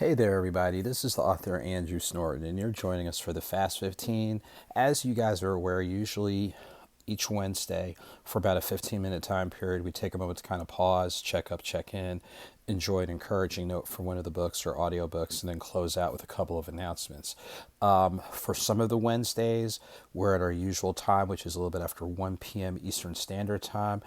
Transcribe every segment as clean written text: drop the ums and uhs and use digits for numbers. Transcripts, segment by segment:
Hey there, everybody. This is the author Andrew Snorton, and you're joining us for the Fast 15. As you guys are aware, usually each Wednesday, for about a 15-minute time period, we take a moment to kind of pause, check up, check in, enjoy an encouraging note from one of the books or audiobooks, and then close out with a couple of announcements. For some of the Wednesdays, we're at our usual time, which is a little bit after 1 p.m. Eastern Standard Time.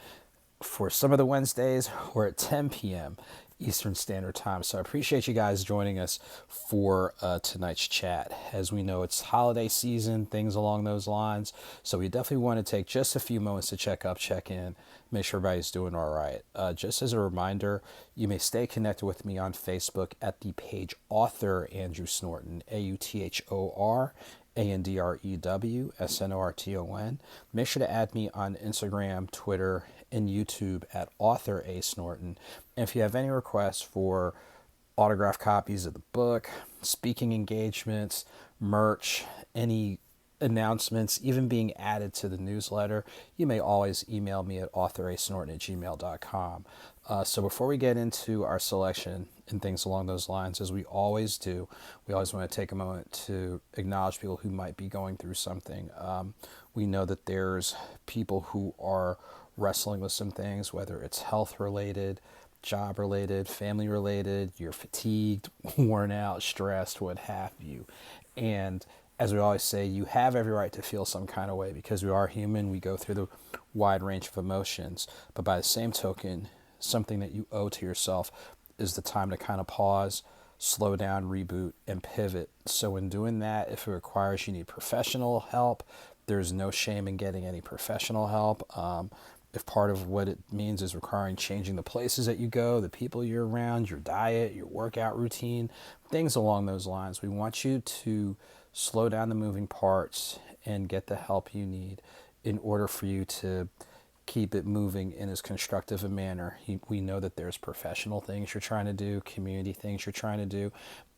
For some of the Wednesdays, we're at 10 p.m. Eastern Standard Time. So I appreciate you guys joining us for tonight's chat. As we know, it's holiday season, things along those lines. So we definitely want to take just a few moments to check up, check in, make sure everybody's doing all right. Just as a reminder, you may stay connected with me on Facebook at the page Author Andrew Snorton, AUTHOR. ANDREWSNORTON. Make sure to add me on Instagram, Twitter, and YouTube at Author A Snorton. And if you have any requests for autographed copies of the book, speaking engagements, merch, any announcements, even being added to the newsletter, you may always email me at authorasnorton@gmail.com. So before we get into our selection and things along those lines, as we always do, we always want to take a moment to acknowledge people who might be going through something. We know that there's people who are wrestling with some things, whether it's health related, job related, family related, you're fatigued, worn out, stressed, what have you. And as we always say, you have every right to feel some kind of way because we are human. We go through the wide range of emotions. But by the same token, something that you owe to yourself is the time to kind of pause, slow down, reboot, and pivot. So in doing that, if it requires you need professional help, there's no shame in getting any professional help. If part of what it means is requiring changing the places that you go, the people you're around, your diet, your workout routine, things along those lines, we want you to slow down the moving parts and get the help you need in order for you to keep it moving in as constructive a manner. We know that there's professional things you're trying to do, community things you're trying to do,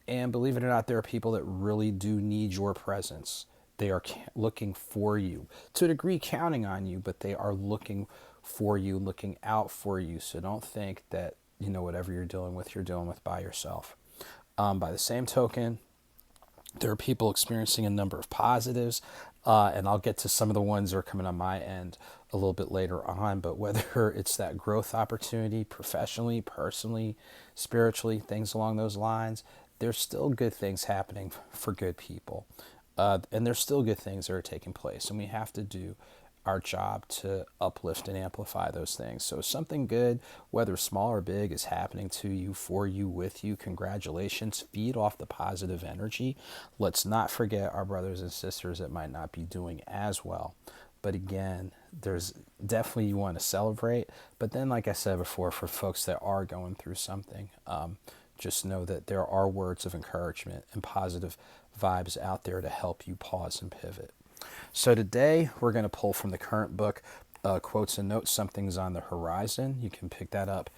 and believe it or not, there are people that really do need your presence. They are looking for you, to a degree counting on you, but they are looking for you, looking out for you. So don't think that, whatever you're dealing with by yourself. By the same token, there are people experiencing a number of positives, and I'll get to some of the ones that are coming on my end a little bit later on, but whether it's that growth opportunity professionally, personally, spiritually, things along those lines, there's still good things happening for good people. And there's still good things that are taking place, and we have to do our job to uplift and amplify those things. So something good, whether small or big, is happening to you, for you, with you. Congratulations. Feed off the positive energy. Let's not forget our brothers and sisters that might not be doing as well. But again, there's definitely, you want to celebrate. But then, like I said before, for folks that are going through something, just know that there are words of encouragement and positive vibes out there to help you pause and pivot. So today we're going to pull from the current book, Quotes and Notes, Something's on the Horizon. You can pick that up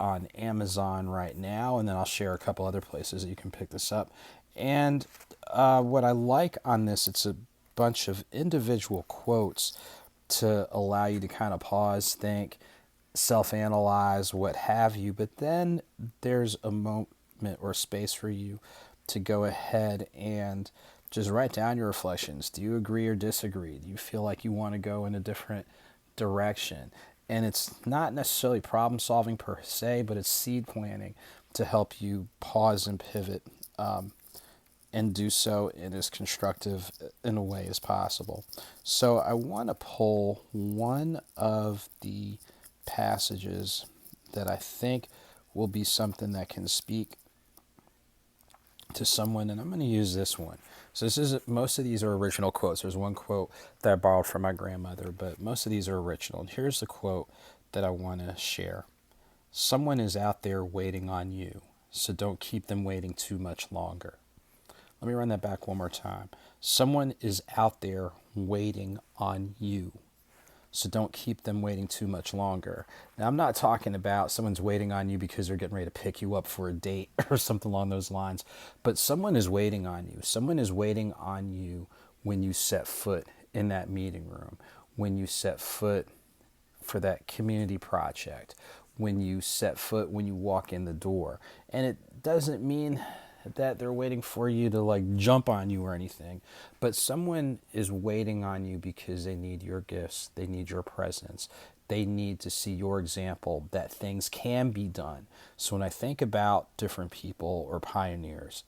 on Amazon right now, and then I'll share a couple other places that you can pick this up. And what I like on this, it's a bunch of individual quotes to allow you to kind of pause, think, self-analyze, what have you. But then there's a moment or space for you to go ahead and just write down your reflections. Do you agree or disagree? Do you feel like you want to go in a different direction? And it's not necessarily problem solving per se, but it's seed planting to help you pause and pivot, and do so in as constructive in a way as possible. So I want to pull one of the passages that I think will be something that can speak to someone, and I'm going to use this one. So most of these are original quotes. There's one quote that I borrowed from my grandmother, but most of these are original. And here's the quote that I want to share. Someone is out there waiting on you, so don't keep them waiting too much longer. Let me run that back one more time. Someone is out there waiting on you, so don't keep them waiting too much longer. Now, I'm not talking about someone's waiting on you because they're getting ready to pick you up for a date or something along those lines, but someone is waiting on you. Someone is waiting on you when you set foot in that meeting room, when you set foot for that community project, when you set foot, when you walk in the door. And it doesn't mean that they're waiting for you to like jump on you or anything, but someone is waiting on you because they need your gifts, they need your presence, they need to see your example that things can be done. So when I think about different people or pioneers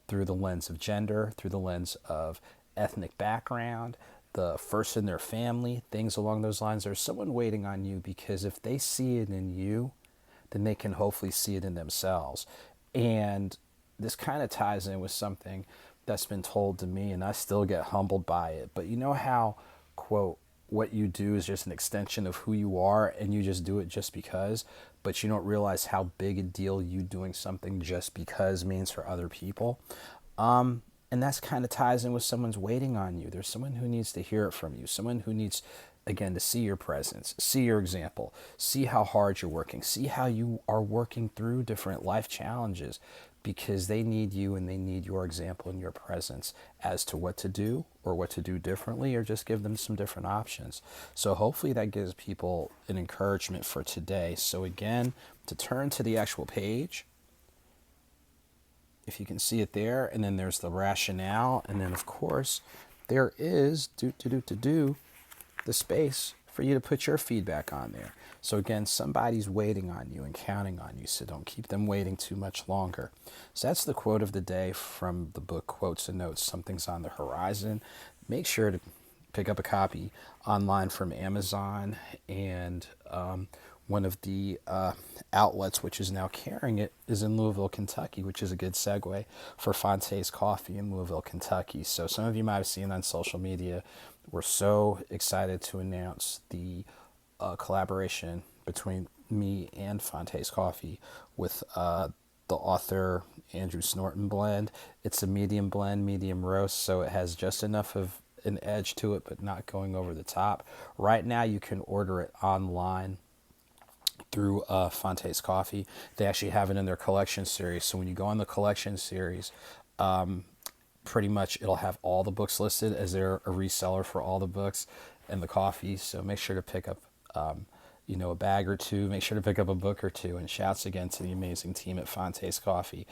through the lens of gender, through the lens of ethnic background, the first in their family, things along those lines, there's someone waiting on you because if they see it in you, then they can hopefully see it in themselves. And this kind of ties in with something that's been told to me, and I still get humbled by it. But you know how, quote, what you do is just an extension of who you are, and you just do it just because, but you don't realize how big a deal you doing something just because means for other people. And that's kind of ties in with someone's waiting on you. There's someone who needs to hear it from you, someone who needs, again, to see your presence, see your example, see how hard you're working, see how you are working through different life challenges, because they need you and they need your example and your presence as to what to do or what to do differently, or just give them some different options. So hopefully that gives people an encouragement for today. So again, to turn to the actual page, if you can see it there, and then there's the rationale, and then of course there is the space for you to put your feedback on there. So again, somebody's waiting on you and counting on you, so don't keep them waiting too much longer. So that's the quote of the day from the book Quotes and Notes, Something's on the Horizon. Make sure to pick up a copy online from Amazon, and one of the outlets which is now carrying it is in Louisville, Kentucky, which is a good segue for Fonte's Coffee in Louisville, Kentucky. So some of you might have seen on social media, we're so excited to announce the collaboration between me and Fonte's Coffee with the Author Andrew Snorton blend. It's a medium blend, medium roast, so it has just enough of an edge to it, but not going over the top. Right now, you can order it online through Fonte's Coffee. They actually have it in their collection series. So when you go on the collection series, pretty much it'll have all the books listed, as they're a reseller for all the books and the coffee. So make sure to pick up, a bag or two. Make sure to pick up a book or two. And shouts again to the amazing team at Fonte's Coffee.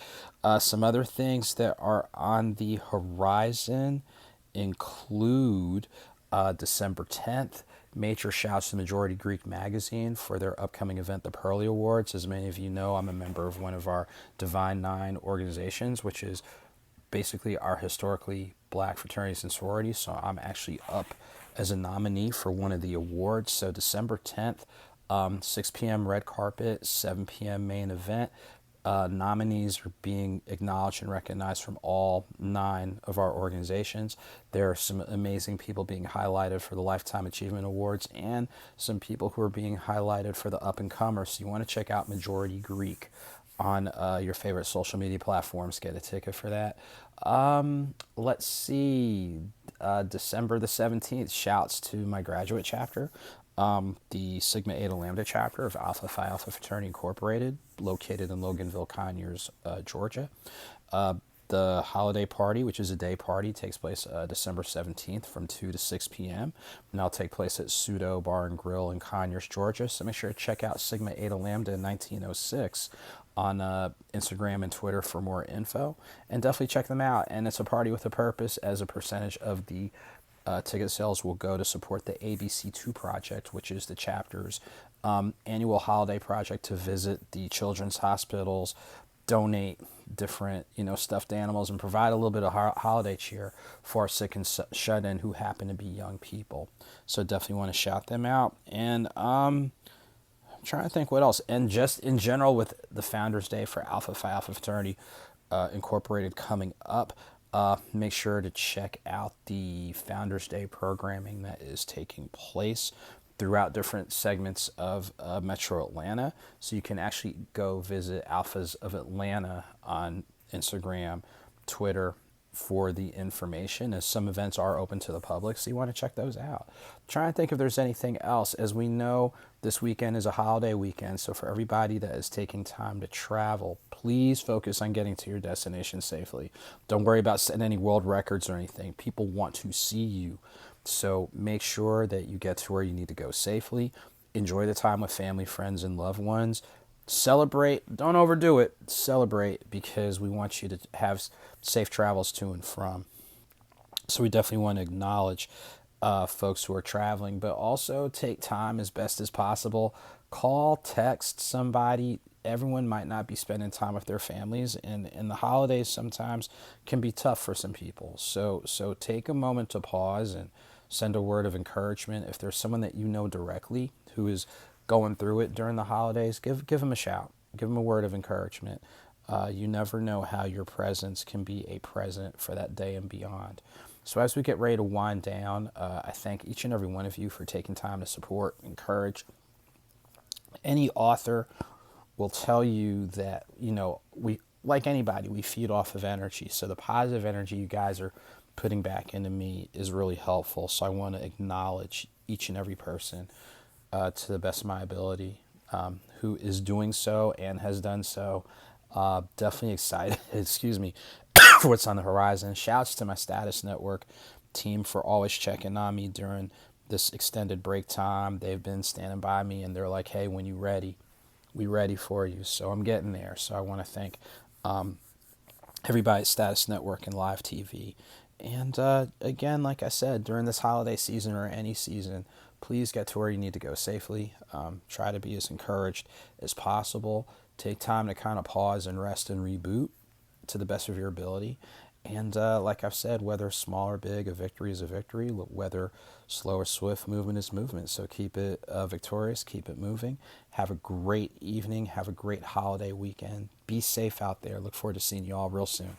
Some other things that are on the horizon include December 10th. Major shouts to Majority Greek Magazine for their upcoming event, the Pearly Awards. As many of you know, I'm a member of one of our Divine Nine organizations, which is basically our historically black fraternities and sororities. So I'm actually up as a nominee for one of the awards. So December 10th, 6 p.m. red carpet, 7 p.m. main event. Nominees are being acknowledged and recognized from all 9 of our organizations. There are some amazing people being highlighted for the Lifetime Achievement Awards, and some people who are being highlighted for the up-and-comers. So you want to check out Majority Greek on your favorite social media platforms. Get a ticket for that. Let's see. December the 17th, shouts to my graduate chapter. The Sigma Eta Lambda chapter of Alpha Phi Alpha Fraternity Incorporated, located in Loganville, Conyers, Georgia. The holiday party, which is a day party, takes place December 17th from 2 to 6 p.m. And that'll take place at Pseudo Bar and Grill in Conyers, Georgia. So make sure to check out Sigma Eta Lambda 1906 on Instagram and Twitter for more info. And definitely check them out. And it's a party with a purpose, as a percentage of the ticket sales will go to support the ABC2 project, which is the chapter's annual holiday project to visit the children's hospitals, donate different, stuffed animals, and provide a little bit of holiday cheer for our sick and shut-in who happen to be young people. So definitely want to shout them out. And I'm trying to think what else. And just in general, with the Founders Day for Alpha Phi Alpha Fraternity Incorporated coming up, make sure to check out the Founders Day programming that is taking place throughout different segments of Metro Atlanta. So you can actually go visit Alphas of Atlanta on Instagram, Twitter, for the information, as some events are open to the public, so you want to check those out. Try and think if there's anything else. As we know, this weekend is a holiday weekend, so for everybody that is taking time to travel, please focus on getting to your destination safely. Don't worry about setting any world records or anything. People want to see you, so make sure that you get to where you need to go safely. Enjoy the time with family, friends, and loved ones. Celebrate. Don't overdo it. Celebrate, because we want you to have safe travels to and from. So we definitely want to acknowledge folks who are traveling, but also take time as best as possible. Call, text somebody. Everyone might not be spending time with their families, and the holidays sometimes can be tough for some people. So take a moment to pause and send a word of encouragement. If there's someone that you know directly who is going through it during the holidays, give them a shout. Give them a word of encouragement. You never know how your presence can be a present for that day and beyond. So as we get ready to wind down, I thank each and every one of you for taking time to support, encourage. Any author will tell you that, we, like anybody, we feed off of energy. So the positive energy you guys are putting back into me is really helpful. So I want to acknowledge each and every person to the best of my ability who is doing so and has done so. Definitely excited, excuse me, for what's on the horizon. Shouts to my Status Network team for always checking on me during this extended break time. They've been standing by me, and they're like, hey, when you ready, we ready for you. So I'm getting there. So I want to thank everybody at Status Network and Live TV. And again, like I said, during this holiday season or any season, please get to where you need to go safely. Try to be as encouraged as possible. Take time to kind of pause and rest and reboot to the best of your ability. And like I've said, whether small or big, a victory is a victory. Whether slow or swift, movement is movement. So keep it victorious, keep it moving. Have a great evening. Have a great holiday weekend. Be safe out there. Look forward to seeing you all real soon.